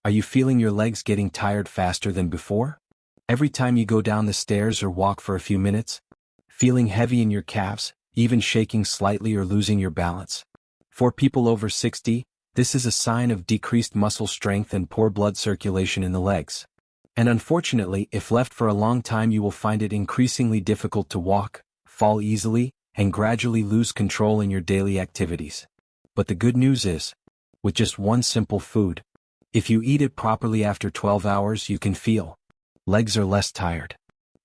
Are you feeling your legs getting tired faster than before? Every time you go down the stairs or walk for a few minutes? Feeling heavy in your calves, even shaking slightly or losing your balance? For people over 60, this is a sign of decreased muscle strength and poor blood circulation in the legs. And unfortunately, if left for a long time, you will find it increasingly difficult to walk, fall easily, and gradually lose control in your daily activities. But the good news is, with just one simple food, if you eat it properly after 12 hours, you can feel legs are less tired,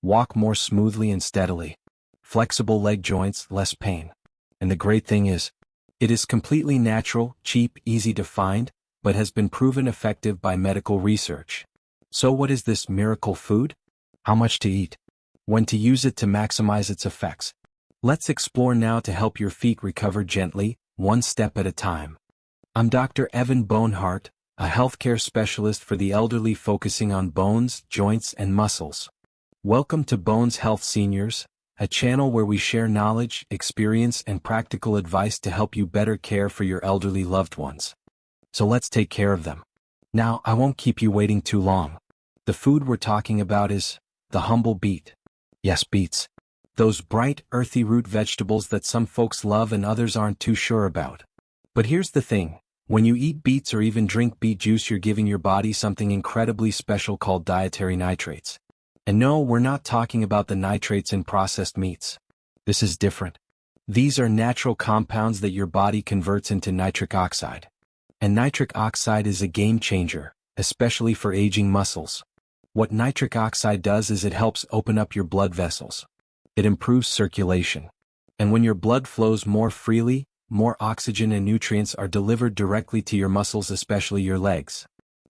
walk more smoothly and steadily, flexible leg joints, less pain. And the great thing is, it is completely natural, cheap, easy to find, but has been proven effective by medical research. So what is this miracle food? How much to eat? When to use it to maximize its effects? Let's explore now to help your feet recover gently, one step at a time. I'm Dr. Evan Bonehart, a healthcare specialist for the elderly focusing on bones, joints, and muscles. Welcome to Bones Health Seniors, a channel where we share knowledge, experience, and practical advice to help you better care for your elderly loved ones. So let's take care of them. Now, I won't keep you waiting too long. The food we're talking about is the humble beet. Yes, beets. Those bright, earthy root vegetables that some folks love and others aren't too sure about. But here's the thing. When you eat beets or even drink beet juice, you're giving your body something incredibly special called dietary nitrates. And no, we're not talking about the nitrates in processed meats. This is different. These are natural compounds that your body converts into nitric oxide. And nitric oxide is a game changer, especially for aging muscles. What nitric oxide does is it helps open up your blood vessels. It improves circulation. And when your blood flows more freely, more oxygen and nutrients are delivered directly to your muscles, especially your legs.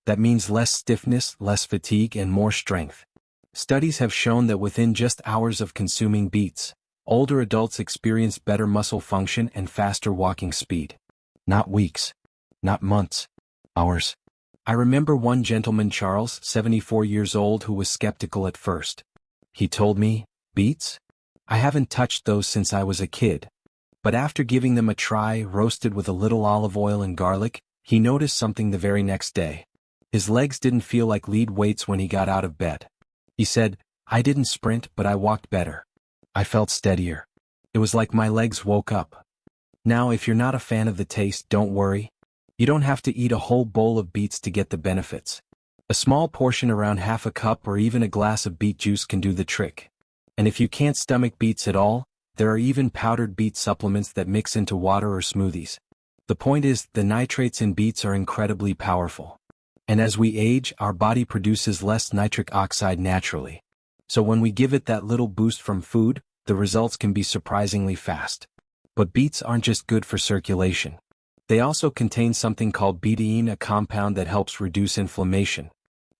That means less stiffness, less fatigue, and more strength. Studies have shown that within just hours of consuming beets, older adults experience better muscle function and faster walking speed. Not weeks. Not months. Hours. I remember one gentleman, Charles, 74 years old, who was skeptical at first. He told me, "Beets? I haven't touched those since I was a kid." But after giving them a try, roasted with a little olive oil and garlic, he noticed something the very next day. His legs didn't feel like lead weights when he got out of bed. He said, "I didn't sprint, but I walked better. I felt steadier. It was like my legs woke up." Now, if you're not a fan of the taste, don't worry. You don't have to eat a whole bowl of beets to get the benefits. A small portion, around half a cup or even a glass of beet juice, can do the trick. And if you can't stomach beets at all, there are even powdered beet supplements that mix into water or smoothies. The point is, the nitrates in beets are incredibly powerful. And as we age, our body produces less nitric oxide naturally. So when we give it that little boost from food, the results can be surprisingly fast. But beets aren't just good for circulation. They also contain something called betaine, a compound that helps reduce inflammation.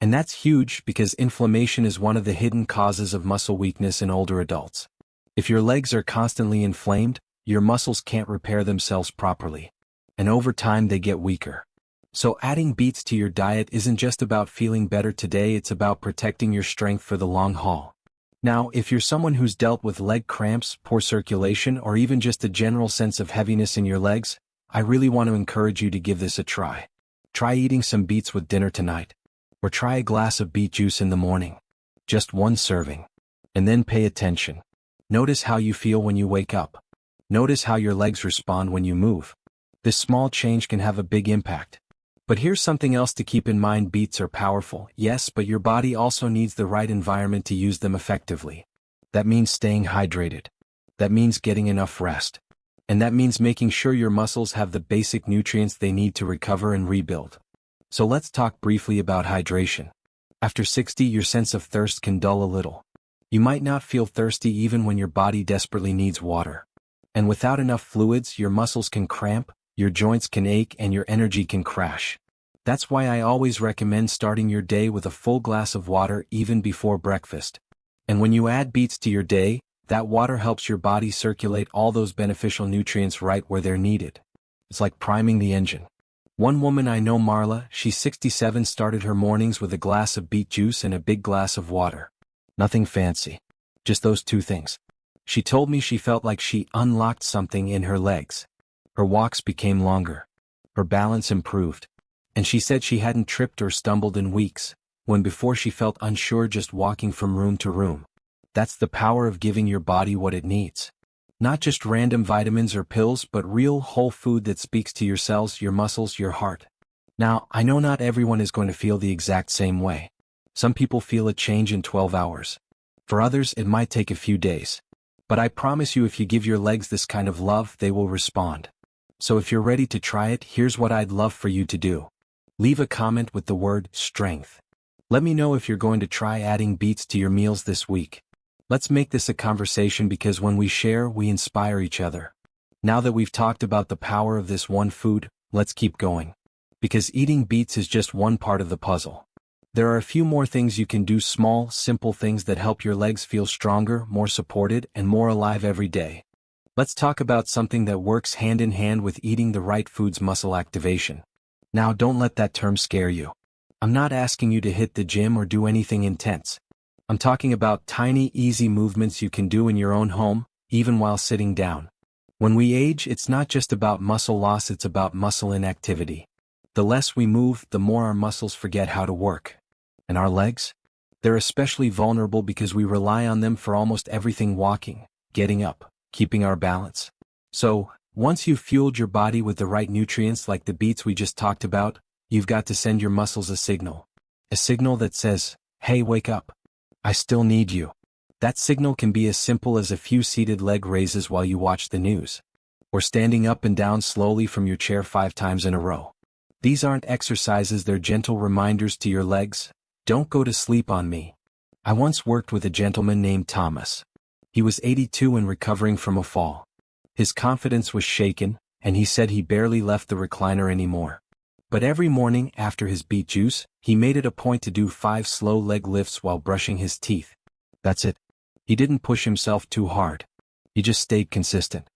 And that's huge because inflammation is one of the hidden causes of muscle weakness in older adults. If your legs are constantly inflamed, your muscles can't repair themselves properly. And over time they get weaker. So adding beets to your diet isn't just about feeling better today, it's about protecting your strength for the long haul. Now, if you're someone who's dealt with leg cramps, poor circulation, or even just a general sense of heaviness in your legs, I really want to encourage you to give this a try. Try eating some beets with dinner tonight. Or try a glass of beet juice in the morning. Just one serving. And then pay attention. Notice how you feel when you wake up. Notice how your legs respond when you move. This small change can have a big impact. But here's something else to keep in mind. Beets are powerful, yes, but your body also needs the right environment to use them effectively. That means staying hydrated. That means getting enough rest. And that means making sure your muscles have the basic nutrients they need to recover and rebuild. So let's talk briefly about hydration. After 60, your sense of thirst can dull a little. You might not feel thirsty even when your body desperately needs water. And without enough fluids, your muscles can cramp, your joints can ache, and your energy can crash. That's why I always recommend starting your day with a full glass of water even before breakfast. And when you add beets to your day, that water helps your body circulate all those beneficial nutrients right where they're needed. It's like priming the engine. One woman I know, Marla, she's 67, started her mornings with a glass of beet juice and a big glass of water. Nothing fancy. Just those two things. She told me she felt like she unlocked something in her legs. Her walks became longer. Her balance improved. And she said she hadn't tripped or stumbled in weeks, when before she felt unsure just walking from room to room. That's the power of giving your body what it needs. Not just random vitamins or pills, but real whole food that speaks to your cells, your muscles, your heart. Now, I know not everyone is going to feel the exact same way. Some people feel a change in 12 hours. For others, it might take a few days. But I promise you, if you give your legs this kind of love, they will respond. So if you're ready to try it, here's what I'd love for you to do. Leave a comment with the word strength. Let me know if you're going to try adding beets to your meals this week. Let's make this a conversation, because when we share, we inspire each other. Now that we've talked about the power of this one food, let's keep going. Because eating beets is just one part of the puzzle. There are a few more things you can do, small, simple things that help your legs feel stronger, more supported, and more alive every day. Let's talk about something that works hand in hand with eating the right foods: muscle activation. Now, don't let that term scare you. I'm not asking you to hit the gym or do anything intense. I'm talking about tiny, easy movements you can do in your own home, even while sitting down. When we age, it's not just about muscle loss, it's about muscle inactivity. The less we move, the more our muscles forget how to work. And our legs? They're especially vulnerable because we rely on them for almost everything: walking, getting up, keeping our balance. So, once you've fueled your body with the right nutrients like the beets we just talked about, you've got to send your muscles a signal. A signal that says, hey, wake up. I still need you. That signal can be as simple as a few seated leg raises while you watch the news, or standing up and down slowly from your chair 5 times in a row. These aren't exercises, they're gentle reminders to your legs: don't go to sleep on me. I once worked with a gentleman named Thomas. He was 82 and recovering from a fall. His confidence was shaken, and he said he barely left the recliner anymore. But every morning after his beet juice, he made it a point to do 5 slow leg lifts while brushing his teeth. That's it. He didn't push himself too hard. He just stayed consistent.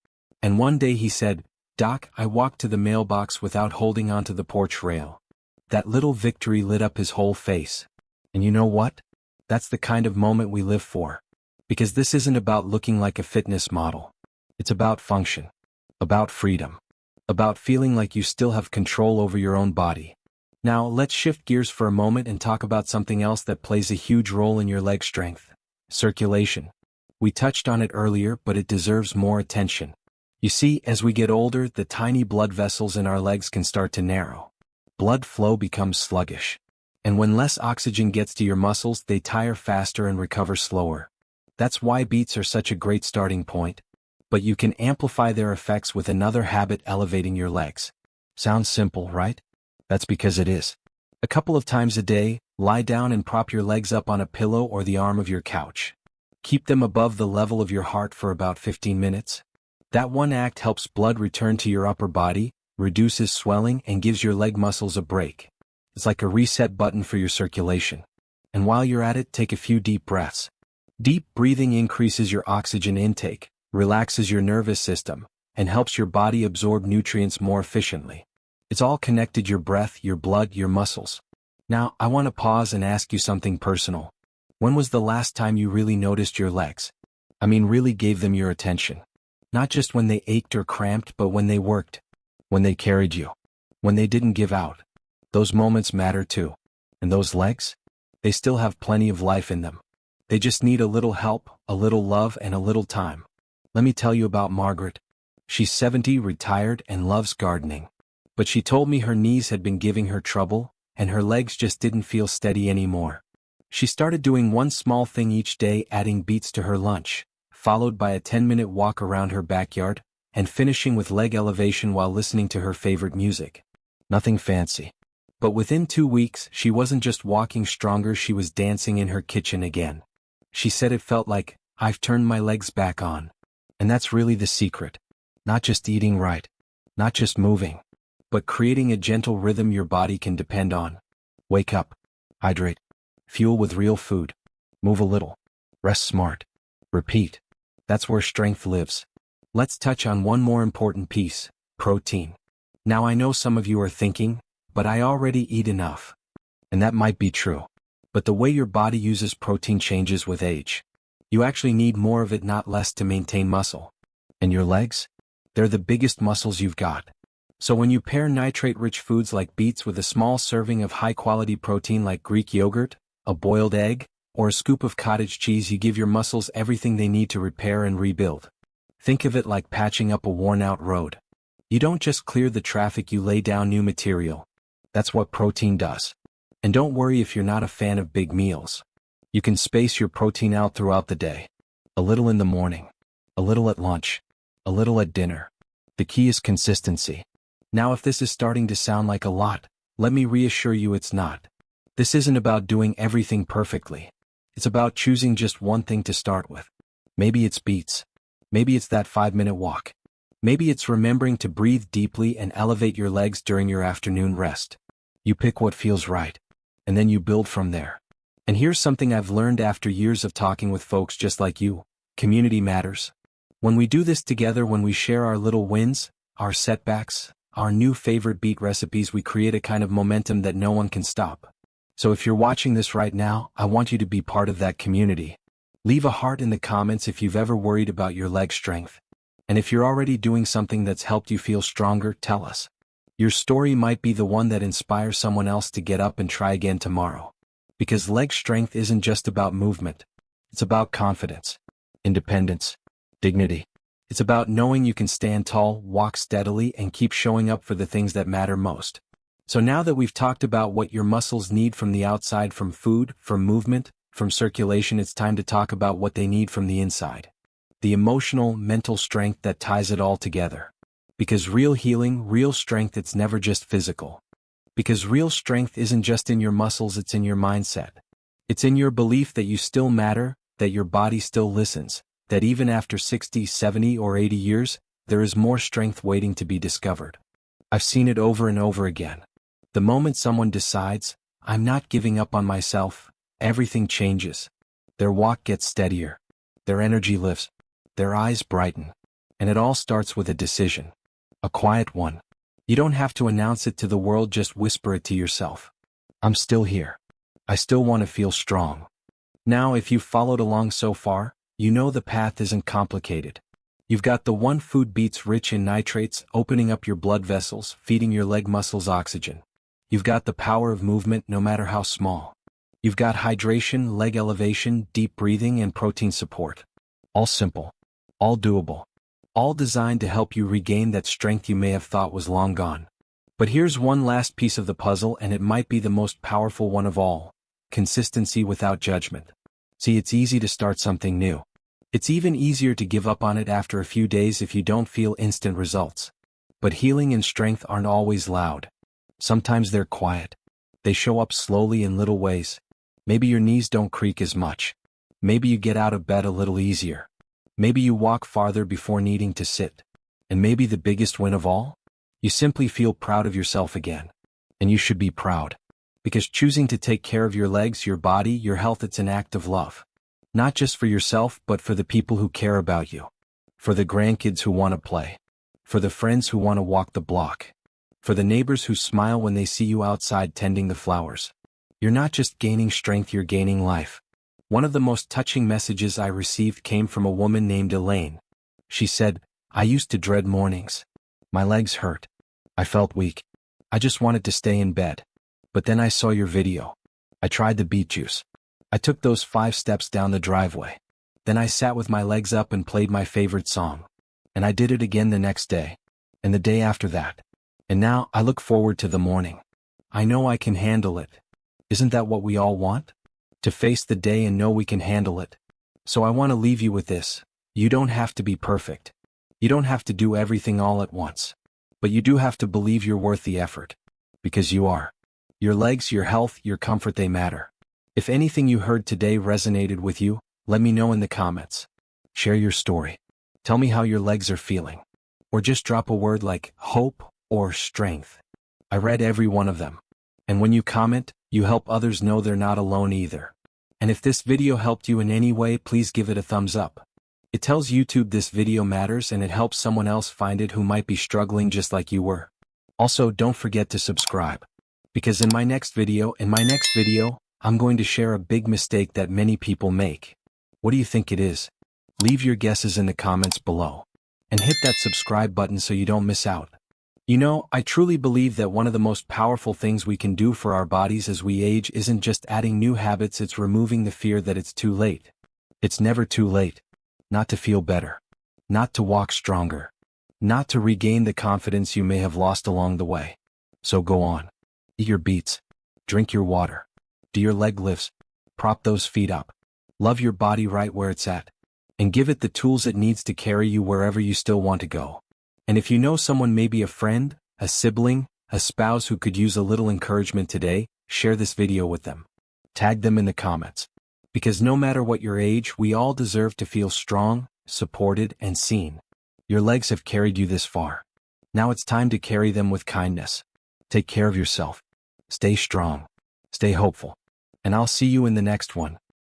And one day he said, "Doc, I walked to the mailbox without holding onto the porch rail." That little victory lit up his whole face. And you know what? That's the kind of moment we live for. Because this isn't about looking like a fitness model. It's about function. About freedom. About feeling like you still have control over your own body. Now, let's shift gears for a moment and talk about something else that plays a huge role in your leg strength: circulation. We touched on it earlier, but it deserves more attention. You see, as we get older, the tiny blood vessels in our legs can start to narrow. Blood flow becomes sluggish. And when less oxygen gets to your muscles, they tire faster and recover slower. That's why beets are such a great starting point. But you can amplify their effects with another habit: elevating your legs. Sounds simple, right? That's because it is. A couple of times a day, lie down and prop your legs up on a pillow or the arm of your couch. Keep them above the level of your heart for about 15 minutes. That one act helps blood return to your upper body, reduces swelling, and gives your leg muscles a break. It's like a reset button for your circulation. And while you're at it, take a few deep breaths. Deep breathing increases your oxygen intake, relaxes your nervous system, and helps your body absorb nutrients more efficiently. It's all connected: your breath, your blood, your muscles. Now, I want to pause and ask you something personal. When was the last time you really noticed your legs? I mean, really gave them your attention. Not just when they ached or cramped, but when they worked. When they carried you. When they didn't give out. Those moments matter too. And those legs? They still have plenty of life in them. They just need a little help, a little love, and a little time. Let me tell you about Margaret. She's 70, retired, and loves gardening. But she told me her knees had been giving her trouble, and her legs just didn't feel steady anymore. She started doing one small thing each day: adding beets to her lunch, followed by a 10-minute walk around her backyard, and finishing with leg elevation while listening to her favorite music. Nothing fancy. But within 2 weeks, she wasn't just walking stronger, she was dancing in her kitchen again. She said it felt like, "I've turned my legs back on." And that's really the secret. Not just eating right. Not just moving. But creating a gentle rhythm your body can depend on. Wake up. Hydrate. Fuel with real food. Move a little. Rest smart. Repeat. That's where strength lives. Let's touch on one more important piece: protein. Now, I know some of you are thinking, but I already eat enough. And that might be true. But the way your body uses protein changes with age. You actually need more of it, not less, to maintain muscle. And your legs? They're the biggest muscles you've got. So when you pair nitrate-rich foods like beets with a small serving of high-quality protein like Greek yogurt, a boiled egg, or a scoop of cottage cheese, you give your muscles everything they need to repair and rebuild. Think of it like patching up a worn-out road. You don't just clear the traffic, you lay down new material. That's what protein does. And don't worry if you're not a fan of big meals. You can space your protein out throughout the day. A little in the morning, a little at lunch, a little at dinner. The key is consistency. Now if this is starting to sound like a lot, let me reassure you it's not. This isn't about doing everything perfectly. It's about choosing just one thing to start with. Maybe it's beets. Maybe it's that 5-minute walk. Maybe it's remembering to breathe deeply and elevate your legs during your afternoon rest. You pick what feels right, and then you build from there. And here's something I've learned after years of talking with folks just like you. Community matters. When we do this together, when we share our little wins, our setbacks, our new favorite beet recipes, we create a kind of momentum that no one can stop. So if you're watching this right now, I want you to be part of that community. Leave a heart in the comments if you've ever worried about your leg strength. And if you're already doing something that's helped you feel stronger, tell us. Your story might be the one that inspires someone else to get up and try again tomorrow. Because leg strength isn't just about movement. It's about confidence, independence, dignity. It's about knowing you can stand tall, walk steadily, and keep showing up for the things that matter most. So now that we've talked about what your muscles need from the outside, from food, from movement, from circulation, it's time to talk about what they need from the inside. The emotional, mental strength that ties it all together. Because real healing, real strength, it's never just physical. Because real strength isn't just in your muscles, it's in your mindset. It's in your belief that you still matter, that your body still listens, that even after 60, 70, or 80 years, there is more strength waiting to be discovered. I've seen it over and over again. The moment someone decides, I'm not giving up on myself, everything changes. Their walk gets steadier. Their energy lifts. Their eyes brighten. And it all starts with a decision. A quiet one. You don't have to announce it to the world, just whisper it to yourself. I'm still here. I still want to feel strong. Now, if you've followed along so far, you know the path isn't complicated. You've got the one food, beets rich in nitrates, opening up your blood vessels, feeding your leg muscles oxygen. You've got the power of movement, no matter how small. You've got hydration, leg elevation, deep breathing, and protein support. All simple. All doable. All designed to help you regain that strength you may have thought was long gone. But here's one last piece of the puzzle, and it might be the most powerful one of all. Consistency without judgment. See, it's easy to start something new. It's even easier to give up on it after a few days if you don't feel instant results. But healing and strength aren't always loud. Sometimes they're quiet. They show up slowly in little ways. Maybe your knees don't creak as much. Maybe you get out of bed a little easier. Maybe you walk farther before needing to sit. And maybe the biggest win of all? You simply feel proud of yourself again. And you should be proud. Because choosing to take care of your legs, your body, your health, it's an act of love. Not just for yourself, but for the people who care about you. For the grandkids who want to play. For the friends who want to walk the block. For the neighbors who smile when they see you outside tending the flowers. You're not just gaining strength, you're gaining life. One of the most touching messages I received came from a woman named Elaine. She said, I used to dread mornings. My legs hurt. I felt weak. I just wanted to stay in bed. But then I saw your video. I tried the beet juice. I took those 5 steps down the driveway. Then I sat with my legs up and played my favorite song. And I did it again the next day. And the day after that. And now I look forward to the morning. I know I can handle it. Isn't that what we all want? To face the day and know we can handle it. So I want to leave you with this. You don't have to be perfect. You don't have to do everything all at once. But you do have to believe you're worth the effort. Because you are. Your legs, your health, your comfort, they matter. If anything you heard today resonated with you, let me know in the comments. Share your story. Tell me how your legs are feeling. Or just drop a word like hope or strength. I read every one of them. And when you comment, you help others know they're not alone either. And if this video helped you in any way, please give it a thumbs up. It tells YouTube this video matters and it helps someone else find it who might be struggling just like you were. Also, don't forget to subscribe. Because in my next video, I'm going to share a big mistake that many people make. What do you think it is? Leave your guesses in the comments below. And hit that subscribe button so you don't miss out. You know, I truly believe that one of the most powerful things we can do for our bodies as we age isn't just adding new habits, it's removing the fear that it's too late. It's never too late. Not to feel better. Not to walk stronger. Not to regain the confidence you may have lost along the way. So go on. Eat your beets. Drink your water. Do your leg lifts. Prop those feet up. Love your body right where it's at. And give it the tools it needs to carry you wherever you still want to go. And if you know someone, maybe a friend, a sibling, a spouse who could use a little encouragement today, share this video with them. Tag them in the comments. Because no matter what your age, we all deserve to feel strong, supported, and seen. Your legs have carried you this far. Now it's time to carry them with kindness. Take care of yourself. Stay strong. Stay hopeful. And I'll see you in the next one.